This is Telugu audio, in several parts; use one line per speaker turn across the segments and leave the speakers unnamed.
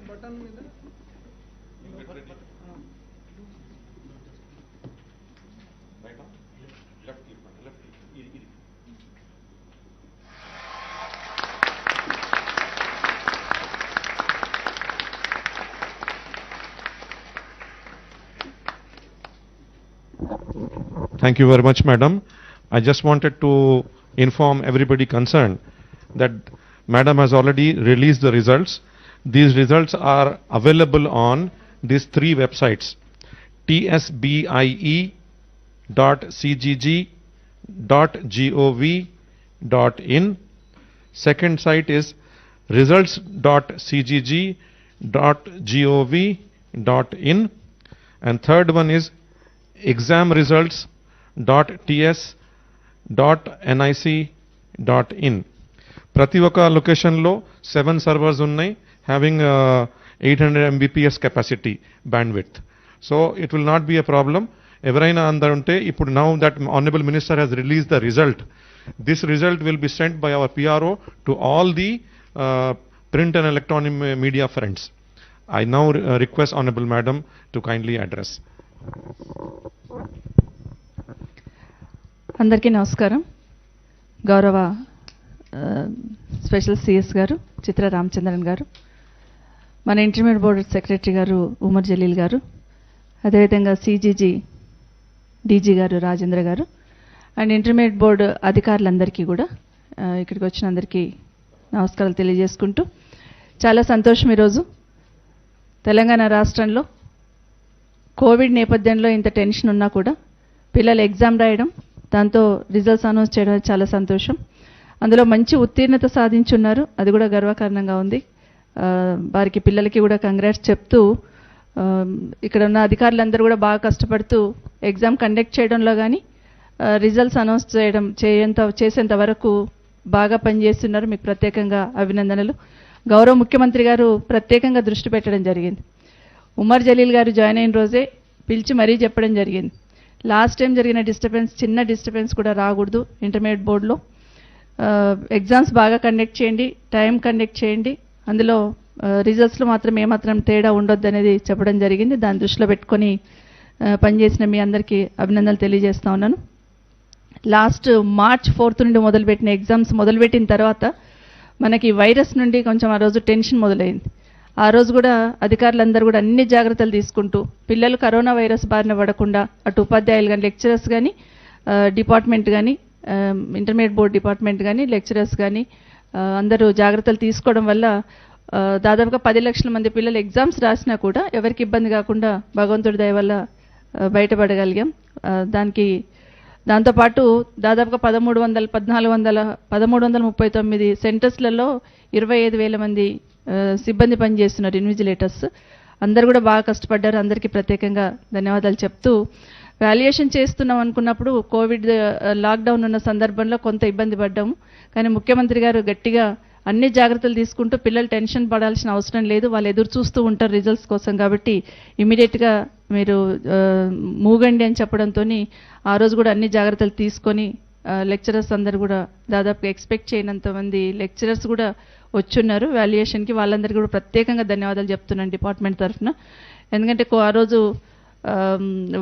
బటన్ మీద
Thank you very much, madam. I just wanted to inform everybody concerned that madam has already released the results. These results are available on these three websites: tsbie.cgg.gov.in. Second site is results.cgg.gov.in, and third one is examresults.ts.nic.in. ప్రతి ఒక్క లొకేషన్లో 7 సర్వర్స్ ఉన్నాయి, having 800 Mbps capacity bandwidth. So it will not be a problem. ఎవరైనా అందరు ఉంటే ఇప్పుడు now that honourable minister has release the result, this result will be sent by our PRO to all the print and electronic media friends. I now request honourable madam to kindly address.
అందరికీ నమస్కారం. గౌరవ స్పెషల్ CS గారు చిత్ర రామచంద్రన్ గారు, మన ఇంటర్మీడియట్ బోర్డు సెక్రటరీ గారు ఉమర్ జలీల్ గారు, అదేవిధంగా CGG DG గారు రాజేంద్ర గారు, అండ్ ఇంటర్మీడియట్ బోర్డు అధికారులందరికీ కూడా ఇక్కడికి వచ్చిన అందరికీ నమస్కారాలు తెలియజేసుకుంటూ, చాలా సంతోషం ఈరోజు తెలంగాణ రాష్ట్రంలో కోవిడ్ నేపథ్యంలో ఇంత టెన్షన్ ఉన్నా కూడా పిల్లలు ఎగ్జామ్ రాయడం, దాంతో రిజల్ట్స్ అనౌన్స్ చేయడం చాలా సంతోషం. అందులో మంచి ఉత్తీర్ణత సాధించున్నారు, అది కూడా గర్వకారణంగా ఉంది. వారికి పిల్లలకి కూడా కంగ్రాట్స్ చెప్తూ, ఇక్కడ ఉన్న అధికారులందరూ కూడా బాగా కష్టపడుతూ ఎగ్జామ్ కండక్ట్ చేయడంలో కానీ రిజల్ట్స్ అనౌన్స్ చేసేంత వరకు బాగా పనిచేస్తున్నారు. మీకు ప్రత్యేకంగా అభినందనలు. గౌరవ ముఖ్యమంత్రి గారు ప్రత్యేకంగా దృష్టి పెట్టడం జరిగింది. ఉమర్ జలీల్ గారు జాయిన్ అయిన రోజే పిలిచి మరీ చెప్పడం జరిగింది, లాస్ట్ టైం జరిగిన చిన్న డిస్టర్బెన్స్ కూడా రాకూడదు, ఇంటర్మీడియట్ బోర్డులో ఎగ్జామ్స్ బాగా కండక్ట్ చేయండి, టైం కండక్ట్ చేయండి, అందులో రిజల్ట్స్లో మాత్రం ఏమాత్రం తేడా ఉండొద్దు అనేది చెప్పడం జరిగింది. దాన్ని దృష్టిలో పెట్టుకొని పనిచేసిన మీ అందరికీ అభినందనలు తెలియజేస్తా ఉన్నాను. లాస్ట్ March 4th నుండి మొదలుపెట్టిన ఎగ్జామ్స్ మొదలుపెట్టిన తర్వాత మనకి వైరస్ నుండి కొంచెం ఆ రోజు టెన్షన్ మొదలైంది. ఆ రోజు కూడా అధికారులందరూ కూడా అన్ని జాగ్రత్తలు తీసుకుంటూ పిల్లలు కరోనా వైరస్ బారిన పడకుండా, అటు ఉపాధ్యాయులు కానీ లెక్చరర్స్ కానీ డిపార్ట్మెంట్ కానీ ఇంటర్మీడియట్ బోర్డ్ డిపార్ట్మెంట్ కానీ లెక్చరర్స్ కానీ అందరూ జాగ్రత్తలు తీసుకోవడం వల్ల దాదాపుగా 10 లక్షల మంది పిల్లలు ఎగ్జామ్స్ రాసినా కూడా ఎవరికి ఇబ్బంది కాకుండా భగవంతుడి దయ వల్ల బయటపడగలిగాం. దాంతోపాటు దాదాపుగా 1339 సెంటర్స్లలో 25,000 మంది సిబ్బంది పనిచేస్తున్నారు, ఇన్విజిలేటర్స్. అందరూ కూడా బాగా కష్టపడ్డారు. అందరికీ ప్రత్యేకంగా ధన్యవాదాలు చెప్తూ, వాల్యుయేషన్ చేస్తున్నాం అనుకున్నప్పుడు కోవిడ్ లాక్డౌన్ ఉన్న సందర్భంలో కొంత ఇబ్బంది పడ్డాము. కానీ ముఖ్యమంత్రి గారు గట్టిగా అన్ని జాగ్రత్తలు తీసుకుంటూ పిల్లలు టెన్షన్ పడాల్సిన అవసరం లేదు, వాళ్ళు ఎదురు చూస్తూ ఉంటారు రిజల్ట్స్ కోసం, కాబట్టి ఇమీడియట్గా మీరు మూగండి అని చెప్పడంతో ఆ రోజు కూడా అన్ని జాగ్రత్తలు తీసుకొని లెక్చరర్స్ అందరూ కూడా దాదాపుగా ఎక్స్పెక్ట్ చేయనంత మంది లెక్చరర్స్ కూడా వచ్చున్నారు వాల్యుయేషన్కి. వాళ్ళందరికీ కూడా ప్రత్యేకంగా ధన్యవాదాలు చెప్తున్నాను డిపార్ట్మెంట్ తరఫున. ఎందుకంటే ఆ రోజు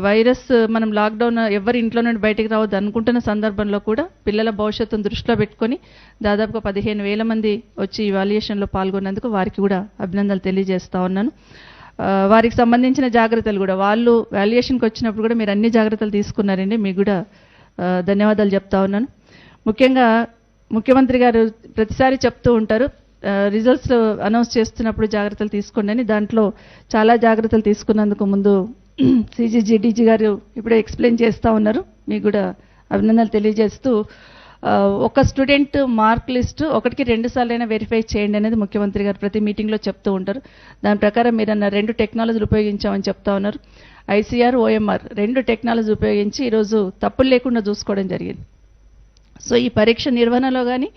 వైరస్ మనం లాక్డౌన్ ఎవరి ఇంట్లో నుండి బయటికి రావద్దు అనుకుంటున్న సందర్భంలో కూడా పిల్లల భవిష్యత్తును దృష్టిలో పెట్టుకొని దాదాపుగా 15,000 మంది వచ్చి ఈ వాల్యుయేషన్లో పాల్గొన్నందుకు వారికి కూడా అభినందనలు తెలియజేస్తా ఉన్నాను. వారికి సంబంధించిన జాగ్రత్తలు కూడా వాళ్ళు వాల్యుయేషన్కి వచ్చినప్పుడు కూడా మీరు అన్ని జాగ్రత్తలు తీసుకున్నారండి, మీకు కూడా ధన్యవాదాలు చెప్తా ఉన్నాను. ముఖ్యంగా ముఖ్యమంత్రి గారు ప్రతిసారి చెప్తూ ఉంటారు రిజల్ట్స్ అనౌన్స్ చేస్తున్నప్పుడు జాగ్రత్తలు తీసుకోండి అని. దాంట్లో చాలా జాగ్రత్తలు తీసుకున్నందుకు ముందు CGG DG గారు ఇప్పుడే ఎక్స్ప్లెయిన్ చేస్తూ ఉన్నారు, మీకు కూడా అభినందనలు తెలియజేస్తూ, ఒక స్టూడెంట్ మార్క్ లిస్ట్ 1కి 2 సార్లైనా వెరిఫై చేయండి అనేది ముఖ్యమంత్రి గారు ప్రతి మీటింగ్లో చెప్తూ ఉంటారు. దాని ప్రకారం మీరు అన్న 2 టెక్నాలజీలు ఉపయోగించామని చెప్తా ఉన్నారు. ICR, OMR 2 టెక్నాలజీ ఉపయోగించి ఈరోజు తప్పులు లేకుండా చూసుకోవడం జరిగింది. సో ఈ పరీక్ష నిర్వహణలో కానీ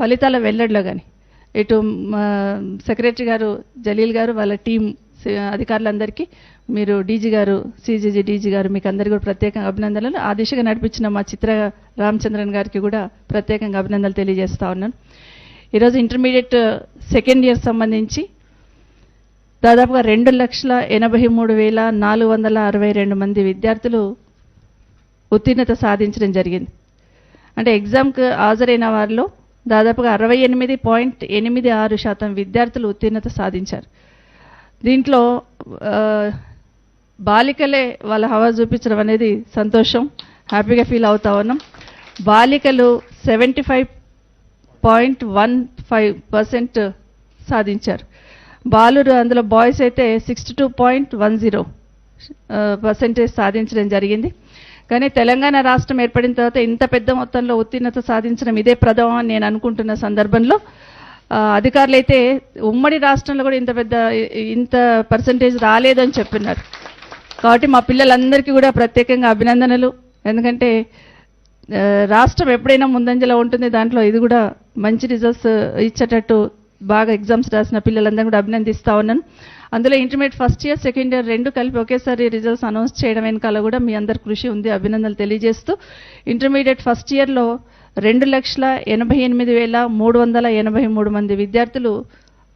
ఫలితాల వెల్లడిలో కానీ ఇటు సెక్రటరీ గారు జలీల్ గారు వాళ్ళ టీం అధికారులందరికీ మీరు డీజీ గారు, సిజీజీ డీజీ గారు, మీకు అందరికీ కూడా ప్రత్యేకంగా అభినందనలు. ఆ దిశగా నడిపించిన మా చిత్ర రామచంద్రన్ గారికి కూడా ప్రత్యేకంగా అభినందనలు తెలియజేస్తా ఉన్నాను. ఈరోజు ఇంటర్మీడియట్ సెకండ్ ఇయర్ సంబంధించి దాదాపుగా 2,83,462 మంది విద్యార్థులు ఉత్తీర్ణత సాధించడం జరిగింది. అంటే ఎగ్జామ్కి హాజరైన వారిలో దాదాపుగా 68.86% విద్యార్థులు ఉత్తీర్ణత సాధించారు. దీంట్లో బాలికలే వాళ్ళ హవా చూపించడం అనేది సంతోషం, హ్యాపీగా ఫీల్ అవుతా ఉన్నాం. బాలికలు 75.15% సాధించారు. బాలురు అందులో బాయ్స్ అయితే 62.10% సాధించడం జరిగింది. కానీ తెలంగాణ రాష్ట్రం ఏర్పడిన తర్వాత ఇంత పెద్ద మొత్తంలో ఉత్తీర్ణత సాధించడం ఇదే ప్రథమం అని నేను అనుకుంటున్న సందర్భంలో అధికారులు అయితే ఉమ్మడి రాష్ట్రంలో కూడా ఇంత పర్సంటేజ్ రాలేదని చెప్పినారు. కాబట్టి మా పిల్లలందరికీ కూడా ప్రత్యేకంగా అభినందనలు. ఎందుకంటే రాష్ట్రం ఎప్పుడైనా ముందంజలో ఉంటుంది, దాంట్లో ఇది కూడా మంచి రిజల్ట్స్ ఇచ్చేటట్టు బాగా ఎగ్జామ్స్ రాసిన పిల్లలందరూ కూడా అభినందిస్తూ ఉన్నాను. అందులో intermediate first year second year రెండు కలిపి ఒకేసారి రిజల్ట్స్ అనౌన్స్ చేయడం వెనకాల కూడా మీ అందరి కృషి ఉంది, అభినందనలు తెలియజేస్తూ ఇంటర్మీడియట్ ఫస్ట్ ఇయర్లో 2,88,383 మంది విద్యార్థులు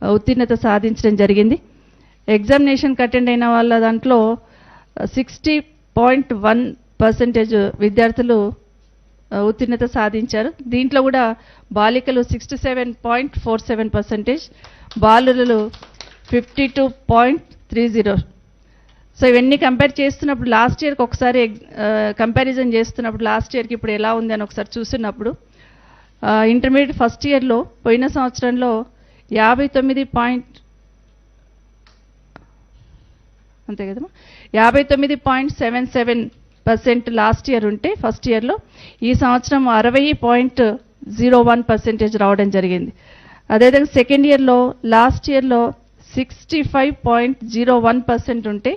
ఉత్తీర్ణత సాధించడం జరిగింది. ఎగ్జామినేషన్కి అటెండ్ అయిన వాళ్ళ దాంట్లో 60.1% విద్యార్థులు ఉత్తీర్ణత సాధించారు. దీంట్లో కూడా బాలికలు 67.47%, బాలురు 52.30. సో ఇవన్నీ కంపేర్ చేస్తున్నప్పుడు లాస్ట్ ఇయర్కి ఒకసారి కంపారిజన్ చేస్తున్నప్పుడు లాస్ట్ ఇయర్కి ఇప్పుడు ఎలా ఉంది అని ఒకసారి చూస్తున్నప్పుడు ఇంటర్మీడియట్ ఫస్ట్ ఇయర్లో పోయిన సంవత్సరంలో 59.77% లాస్ట్ ఇయర్ ఉంటే ఫస్ట్ ఇయర్లో ఈ సంవత్సరం 60.01% రావడం జరిగింది. అదేవిధంగా సెకండ్ ఇయర్లో లాస్ట్ ఇయర్లో 65.01% ఉంటే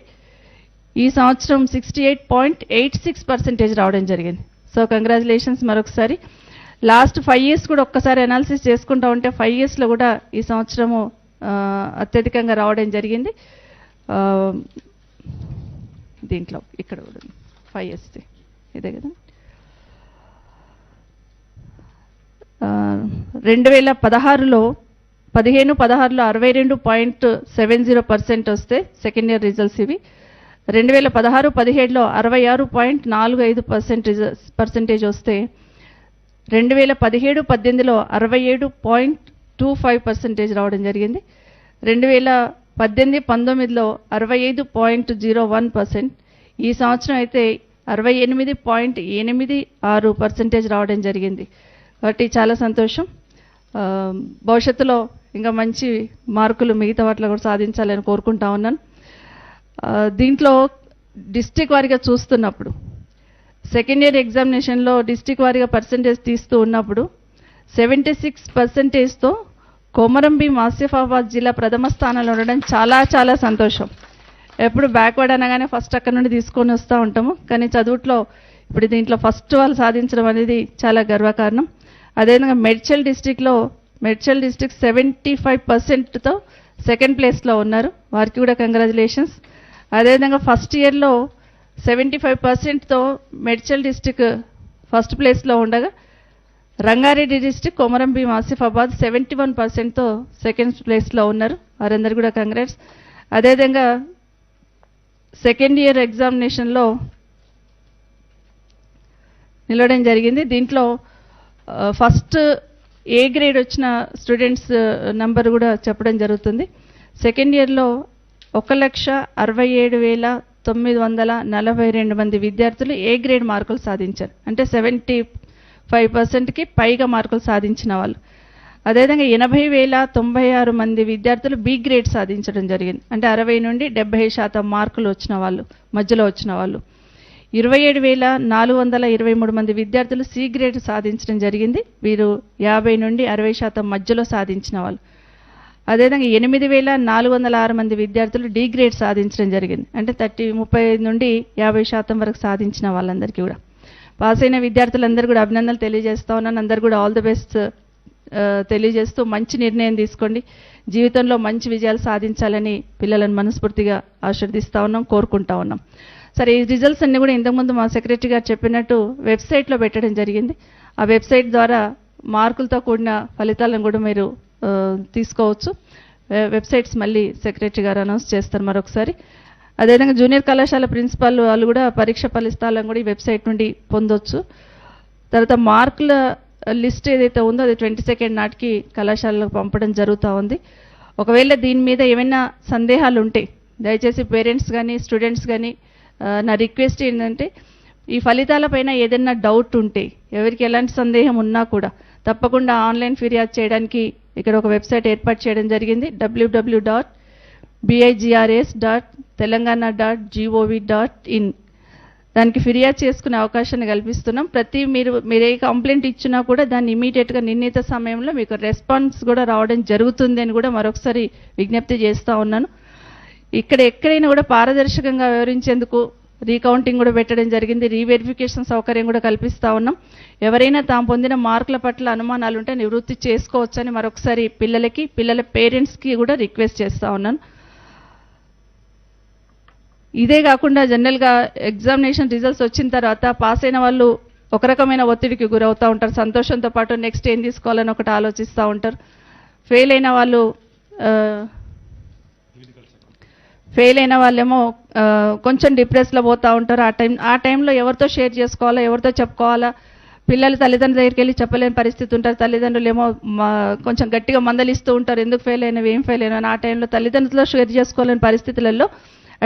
ఈ సంవత్సరం 68.86% రావడం జరిగింది. సో కంగ్రాచులేషన్స్ మరొకసారి. లాస్ట్ 5 years కూడా ఒక్కసారి అనాలిసిస్ చేసుకుంటూ ఉంటే 5 yearsలో కూడా ఈ సంవత్సరము అత్యధికంగా రావడం జరిగింది. దీంట్లో ఇక్కడ కూడా 5 years ఇదే కదా. 2016లో 62.70% వస్తే సెకండ్ ఇయర్ రిజల్ట్స్ ఇవి. 2016-17లో 66.45% వస్తే 2017-18లో 67.25% రావడం జరిగింది. 2018-19లో 65.01%, ఈ సంవత్సరం అయితే 68.86% రావడం జరిగింది. కాబట్టి చాలా సంతోషం. భవిష్యత్తులో ఇంకా మంచి మార్కులు మిగతా వాటిలో కూడా సాధించాలని కోరుకుంటా ఉన్నాను. దీంట్లో డిస్ట్రిక్ట్ వారీగా చూస్తున్నప్పుడు సెకండ్ ఇయర్ ఎగ్జామినేషన్లో డిస్ట్రిక్ట్ వారీగా పర్సంటేజ్ తీస్తూ ఉన్నప్పుడు 76%తో కొమరంభీం ఆసిఫాబాద్ జిల్లా ప్రథమ స్థానంలో ఉండడం చాలా చాలా సంతోషం. ఎప్పుడు బ్యాక్వర్డ్ అనగానే ఫస్ట్ అక్కడ నుండి తీసుకొని వస్తూ ఉంటాము, కానీ చదువుట్లో ఇప్పుడు దీంట్లో ఫస్ట్ వాళ్ళు సాధించడం అనేది చాలా గర్వకారణం. అదేవిధంగా మేడ్చల్ డిస్ట్రిక్ట్ 75%తో సెకండ్ ప్లేస్లో ఉన్నారు, వారికి కూడా కంగ్రాచులేషన్స్. అదేవిధంగా ఫస్ట్ ఇయర్లో 75%తో మేడ్చల్ డిస్ట్రిక్ట్ ఫస్ట్ ప్లేస్లో ఉండగా రంగారెడ్డి డిస్ట్రిక్ట్ కొమరంభీం ఆసిఫాబాద్ 71%తో సెకండ్ ప్లేస్లో ఉన్నారు, వారందరూ కూడా కంగ్రాట్స్. అదేవిధంగా సెకండ్ ఇయర్ ఎగ్జామినేషన్లో నిలవడం జరిగింది. దీంట్లో ఫస్ట్ ఏ గ్రేడ్ వచ్చిన స్టూడెంట్స్ నంబర్ కూడా చెప్పడం జరుగుతుంది. సెకండ్ ఇయర్లో 1,67,942 మంది విద్యార్థులు ఏ గ్రేడ్ మార్కులు సాధించారు, అంటే 75%కి పైగా మార్కులు సాధించిన వాళ్ళు. అదేవిధంగా 80,096 మంది విద్యార్థులు బి గ్రేడ్ సాధించడం జరిగింది, అంటే 60 నుండి 70% మార్కులు వచ్చిన వాళ్ళు, మధ్యలో వచ్చిన వాళ్ళు. 27,423 మంది విద్యార్థులు సి గ్రేడ్ సాధించడం జరిగింది, వీరు 50 నుండి 60% మధ్యలో సాధించిన వాళ్ళు. అదేవిధంగా 8,406 మంది విద్యార్థులు డి గ్రేడ్ సాధించడం జరిగింది, అంటే 30 నుండి 50% వరకు సాధించిన వాళ్ళందరికీ కూడా. పాస్ అయిన విద్యార్థులందరూ కూడా అభినందనలు తెలియజేస్తా ఉన్నాను. అందరూ కూడా ఆల్ ది బెస్ట్ తెలియజేస్తూ మంచి నిర్ణయం తీసుకోండి, జీవితంలో మంచి విజయాలు సాధించాలని పిల్లలను మనస్ఫూర్తిగా ఆశీర్దిస్తూ ఉన్నాం, కోరుకుంటా ఉన్నాం. సరే, ఈ రిజల్ట్స్ అన్ని కూడా ఇంతకుముందు మా సెక్రటరీ గారు చెప్పినట్టు వెబ్సైట్లో పెట్టడం జరిగింది. ఆ వెబ్సైట్ ద్వారా మార్కులతో కూడిన ఫలితాలను కూడా మీరు తీసుకోవచ్చు. వెబ్సైట్స్ మళ్ళీ సెక్రటరీ గారు అనౌన్స్ చేస్తారు మరొకసారి. అదేవిధంగా జూనియర్ కళాశాల ప్రిన్సిపాల్ వాళ్ళు కూడా పరీక్ష ఫలితాలను కూడా ఈ వెబ్సైట్ నుండి పొందొచ్చు. తర్వాత మార్కుల లిస్ట్ ఏదైతే ఉందో అది 22 నాటికి కళాశాలకు పంపడం జరుగుతూ ఉంది. ఒకవేళ దీని మీద ఏమైనా సందేహాలు ఉంటే దయచేసి పేరెంట్స్ కానీ స్టూడెంట్స్ కానీ నా రిక్వెస్ట్ ఏంటంటే, ఈ ఫలితాలపైన ఏదైనా డౌట్ ఉంటే, ఎవరికి ఎలాంటి సందేహం ఉన్నా కూడా తప్పకుండా ఆన్లైన్ ఫిర్యాదు చేయడానికి ఇక్కడ ఒక వెబ్సైట్ ఏర్పాటు చేయడం జరిగింది. www.bigrs.telangana.gov.in. దానికి ఫిర్యాదు చేసుకునే అవకాశాన్ని కల్పిస్తున్నాం. మీరు ఏ కంప్లైంట్ ఇచ్చినా కూడా దాన్ని ఇమీడియట్గా నిర్ణీత సమయంలో మీకు రెస్పాన్స్ కూడా రావడం జరుగుతుంది అని కూడా మరొకసారి విజ్ఞప్తి చేస్తూ ఉన్నాను. ఇక్కడ ఎక్కడైనా కూడా పారదర్శకంగా వ్యవహరించేందుకు రీకౌంటింగ్ కూడా పెట్టడం జరిగింది. రీవెరిఫికేషన్ సౌకర్యం కూడా కల్పిస్తూ ఉన్నాం. ఎవరైనా తాము పొందిన మార్కుల పట్ల అనుమానాలు ఉంటే నివృత్తి చేసుకోవచ్చని మరొకసారి పిల్లల పేరెంట్స్కి కూడా రిక్వెస్ట్ చేస్తూ ఉన్నాను. ఇదే కాకుండా జనరల్గా ఎగ్జామినేషన్ రిజల్ట్స్ వచ్చిన తర్వాత పాస్ అయిన వాళ్ళు ఒక రకమైన ఒత్తిడికి గురవుతూ ఉంటారు. సంతోషంతో పాటు నెక్స్ట్ ఏం తీసుకోవాలని ఒకటి ఆలోచిస్తూ ఉంటారు. ఫెయిల్ అయిన వాళ్ళేమో కొంచెం డిప్రెస్లో పోతూ ఉంటారు. ఆ టైంలో ఎవరితో షేర్ చేసుకోవాలా, ఎవరితో చెప్పుకోవాలా, పిల్లలు తల్లిదండ్రుల దగ్గరికి వెళ్ళి చెప్పలేని పరిస్థితి ఉంటారు. తల్లిదండ్రులు ఏమో కొంచెం గట్టిగా మందలిస్తూ ఉంటారు, ఎందుకు ఫెయిల్ అయినవి, ఏం ఫెయిల్ అయినా. ఆ టైంలో తల్లిదండ్రులతో షేర్ చేసుకోలేని పరిస్థితులలో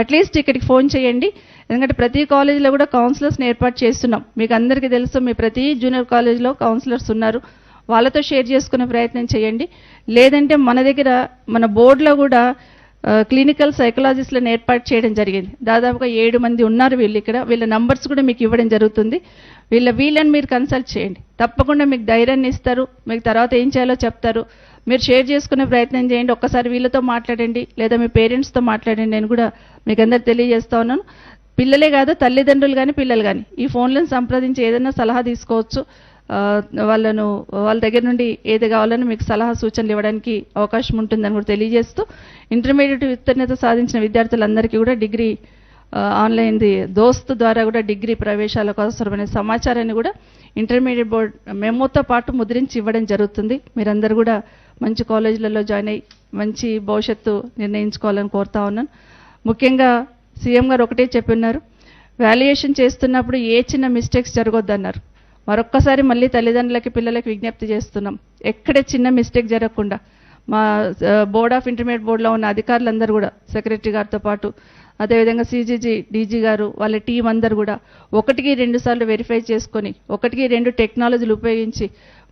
అట్లీస్ట్ ఇక్కడికి ఫోన్ చేయండి. ఎందుకంటే ప్రతి కాలేజీలో కూడా కౌన్సిలర్స్ని ఏర్పాటు చేస్తున్నాం. మీకు అందరికీ తెలుసు, మీ ప్రతి జూనియర్ కాలేజ్లో కౌన్సిలర్స్ ఉన్నారు. వాళ్ళతో షేర్ చేసుకునే ప్రయత్నం చేయండి. లేదంటే మన దగ్గర మన బోర్డులో కూడా క్లినికల్ సైకలాజిస్ట్లను ఏర్పాటు చేయడం జరిగింది. దాదాపుగా 7 మంది ఉన్నారు వీళ్ళు ఇక్కడ. వీళ్ళ నంబర్స్ కూడా మీకు ఇవ్వడం జరుగుతుంది. వీళ్ళని మీరు కన్సల్ట్ చేయండి. తప్పకుండా మీకు ధైర్యాన్ని ఇస్తారు, మీకు తర్వాత ఏం చేయాలో చెప్తారు. మీరు షేర్ చేసుకునే ప్రయత్నం చేయండి. ఒక్కసారి వీళ్ళతో మాట్లాడండి, లేదా మీ పేరెంట్స్తో మాట్లాడండి. నేను కూడా మీకు అందరు తెలియజేస్తా ఉన్నాను. పిల్లలే కాదు, తల్లిదండ్రులు కానీ పిల్లలు కానీ ఈ ఫోన్లను సంప్రదించి ఏదైనా సలహా తీసుకోవచ్చు. వాళ్ళ దగ్గర నుండి ఏది కావాలని మీకు సలహా సూచనలు ఇవ్వడానికి అవకాశం ఉంటుందని కూడా తెలియజేస్తూ, ఇంటర్మీడియట్ ఉత్తీర్ణత సాధించిన విద్యార్థులందరికీ కూడా డిగ్రీ ఆన్లైన్ది దోస్త్ ద్వారా కూడా డిగ్రీ ప్రవేశాలకు అవసరమైన సమాచారాన్ని కూడా ఇంటర్మీడియట్ బోర్డ్ మెమోతో పాటు ముద్రించి ఇవ్వడం జరుగుతుంది. మీరందరూ కూడా మంచి కాలేజీలలో జాయిన్ అయ్యి మంచి భవిష్యత్తు నిర్ణయించుకోవాలని కోరుతా ఉన్నాను. ముఖ్యంగా సీఎం గారు ఒకటే చెప్పిన్నారు, వాల్యుయేషన్ చేస్తున్నప్పుడు ఏ చిన్న మిస్టేక్స్ జరగొద్దన్నారు. మరొక్కసారి మళ్ళీ తల్లిదండ్రులకి పిల్లలకి విజ్ఞప్తి చేస్తున్నాం, ఎక్కడ చిన్న మిస్టేక్ జరగకుండా మా బోర్డ్ ఆఫ్ ఇంటర్మీడియట్ బోర్డులో ఉన్న అధికారులందరూ కూడా సెక్రటరీ గారితో పాటు అదేవిధంగా CGG DG గారు వాళ్ళ టీం అందరూ కూడా 1కి 2 సార్లు వెరిఫై చేసుకొని 1కి 2 టెక్నాలజీలు ఉపయోగించి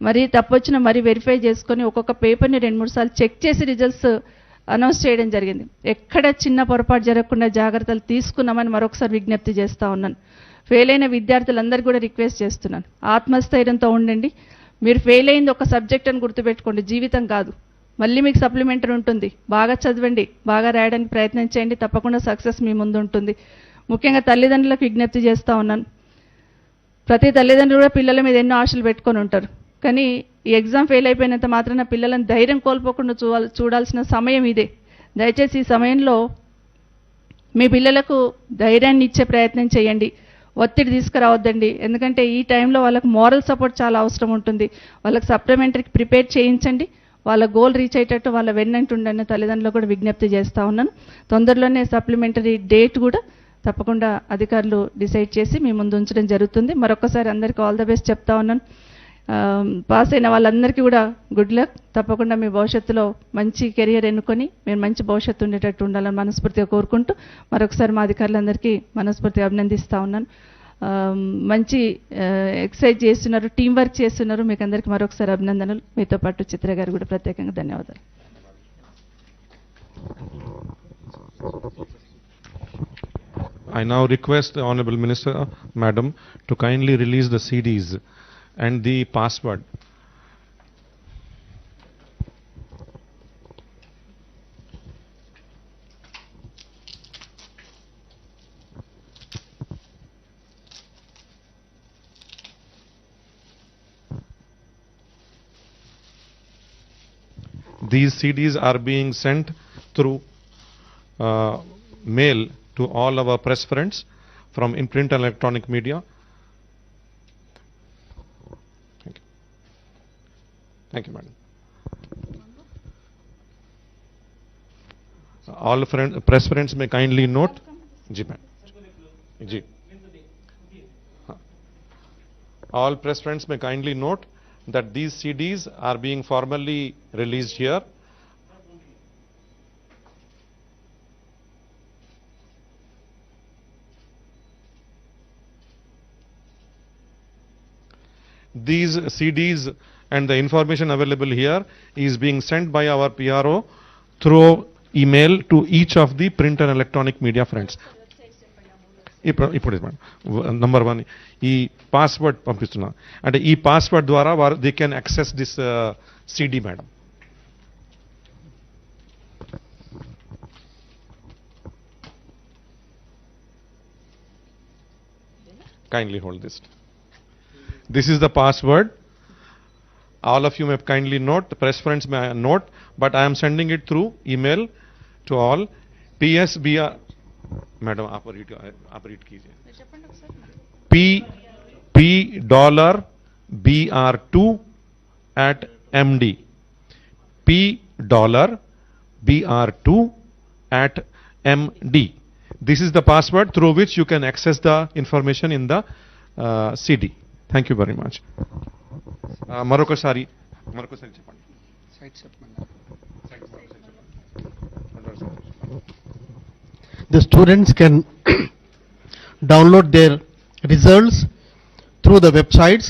మరీ తప్పొచ్చిన మరీ వెరిఫై చేసుకొని ఒక్కొక్క పేపర్ని 2-3 సార్లు చెక్ చేసి రిజల్ట్స్ అనౌన్స్ చేయడం జరిగింది. ఎక్కడ చిన్న పొరపాటు జరగకుండా జాగ్రత్తలు తీసుకున్నామని మరొకసారి విజ్ఞప్తి చేస్తూ ఉన్నాను. ఫెయిల్ అయిన విద్యార్థులందరికీ కూడా రిక్వెస్ట్ చేస్తున్నాను, ఆత్మస్థైర్యంతో ఉండండి. మీరు ఫెయిల్ అయింది ఒక సబ్జెక్ట్ అని గుర్తుపెట్టుకోండి, జీవితం కాదు. మళ్ళీ మీకు సప్లిమెంటరీ ఉంటుంది. బాగా చదవండి, బాగా రాయడానికి ప్రయత్నం చేయండి, తప్పకుండా సక్సెస్ మీ ముందు ఉంటుంది. ముఖ్యంగా తల్లిదండ్రులకు విజ్ఞప్తి చేస్తూ ఉన్నాను. ప్రతి తల్లిదండ్రులు కూడా పిల్లల మీద ఎన్నో ఆశలు పెట్టుకొని ఉంటారు. కానీ ఈ ఎగ్జామ్ ఫెయిల్ అయిపోయినంత మాత్రాన పిల్లలను ధైర్యం కోల్పోకుండా చూడాల్సిన సమయం ఇదే. దయచేసి ఈ సమయంలో మీ పిల్లలకు ధైర్యాన్ని ఇచ్చే ప్రయత్నం చేయండి, ఒత్తిడి తీసుకురావద్దండి. ఎందుకంటే ఈ టైంలో వాళ్ళకు మోరల్ సపోర్ట్ చాలా అవసరం ఉంటుంది. వాళ్ళకి సప్లిమెంటరీకి ప్రిపేర్ చేయించండి, వాళ్ళ గోల్ రీచ్ అయ్యేటట్టు వాళ్ళ వెన్నంటుండని తల్లిదండ్రులు కూడా విజ్ఞప్తి చేస్తూ ఉన్నాను. తొందరలోనే సప్లిమెంటరీ డేట్ కూడా తప్పకుండా అధికారులు డిసైడ్ చేసి మీ ముందు ఉంచడం జరుగుతుంది. మరొకసారి అందరికీ ఆల్ ద బెస్ట్ చెప్తా ఉన్నాను. పాస్ అయిన వాళ్ళందరికీ కూడా గుడ్ లక్. తప్పకుండా మీ భవిష్యత్తులో మంచి కెరియర్ ఎన్నుకొని మీరు మంచి భవిష్యత్తు ఉండేటట్టు ఉండాలని మనస్ఫూర్తిగా కోరుకుంటూ మరొకసారి మా అధికారులందరికీ మనస్ఫూర్తిగా అభినందిస్తూ ఉన్నాను. మంచి ఎక్సర్సైజ్ చేస్తున్నారు, టీం వర్క్ చేస్తున్నారు. మీకు అందరికీ మరొకసారి అభినందనలు. మీతో పాటు చిత్ర గారు కూడా ప్రత్యేకంగా ధన్యవాదాలు.
I now request the Honorable Minister, Madam, to kindly release the CDs and the password. These CDs are being sent through mail to all our press friends from in print and electronic media. Thank you. Thank you, madam. All press friends may kindly note. जी मैम जी. All press friends may kindly note that these CDs are being formally released here. These CDs and the information available here is being sent by our PRO through email to each of the print and electronic media friends. ఇప్పుడు నంబర్ 1 ఈ పాస్వర్డ్ పంపిస్తున్నా అంటే ఈ పాస్వర్డ్ ద్వారా వారు they can access this CD madam. Kindly hold this. This is the password. All of you may kindly note, the press friends may note, but I am sending it through email to all. PSBR madam आप रीड कीजिए. $BR2 $PBR2 This is the password through which you can access the information in the CD. Thank you very much. మరొకసారి చెప్పండి.
The students can download their results through the websites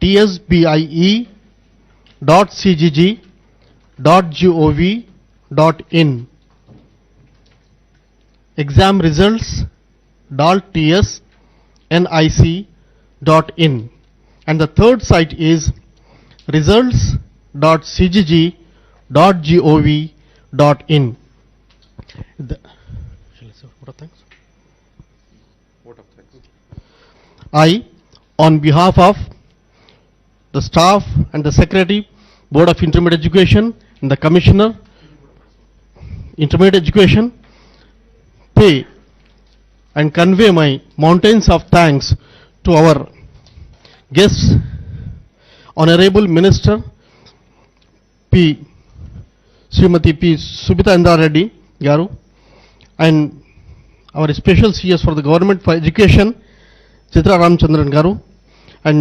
tsbie.cgg.gov.in, examresults.tsnic.in, and the third site is results.cgg.gov.in. I, on behalf of the staff and the Secretary, Board of Intermediate Education, and the Commissioner, Intermediate Education, pay and convey my mountains of thanks to our guests, Honorable Minister Srimati P. Subita Indra Reddy Garu, and our special CS for the Government for Education, Chitra Ramchandran Garu, and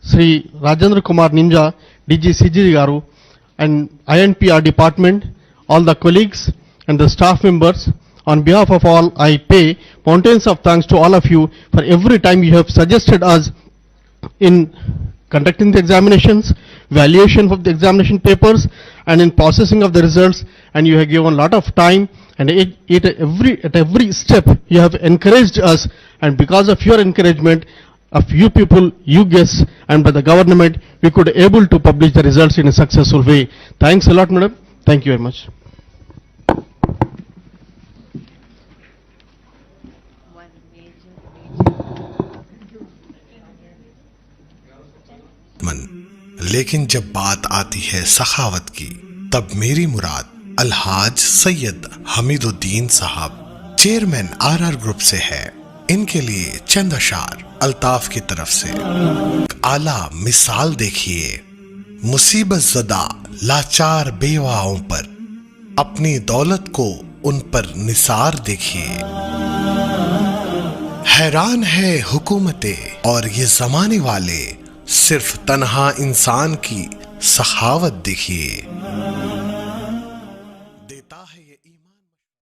Sri Rajendra Kumar Ninja, DG CGG Garu, and INPR department, all the colleagues and the staff members. On behalf of all, I pay mountains of thanks to all of you for every time you have suggested us in conducting the examinations, valuation of the examination papers, and in processing of the results, and you have given a lot of time, and at every step you have encouraged us, and because of your encouragement of you people, you guests, and by the government, we could able to publish the results in a successful way. Thanks a lot, madam. Thank you very much.
लेकिन जब बात आती है सखावत की, तब मेरी मुराद अलहाज सैयद हमीदुद्दीन साहब, चेयरमैन RR ग्रुप से है. इनके लिए चंद अशार अल्ताफ की तरफ से. आला मिसाल देखिए, मुसीबत ज़दा लाचार बेवाओं पर अपनी दौलत को उन पर निसार देखिए. हैरान है हुकूमतें और ये जमाने वाले, सिर्फ तन्हा इंसान की सखावत देखिए. देता है ये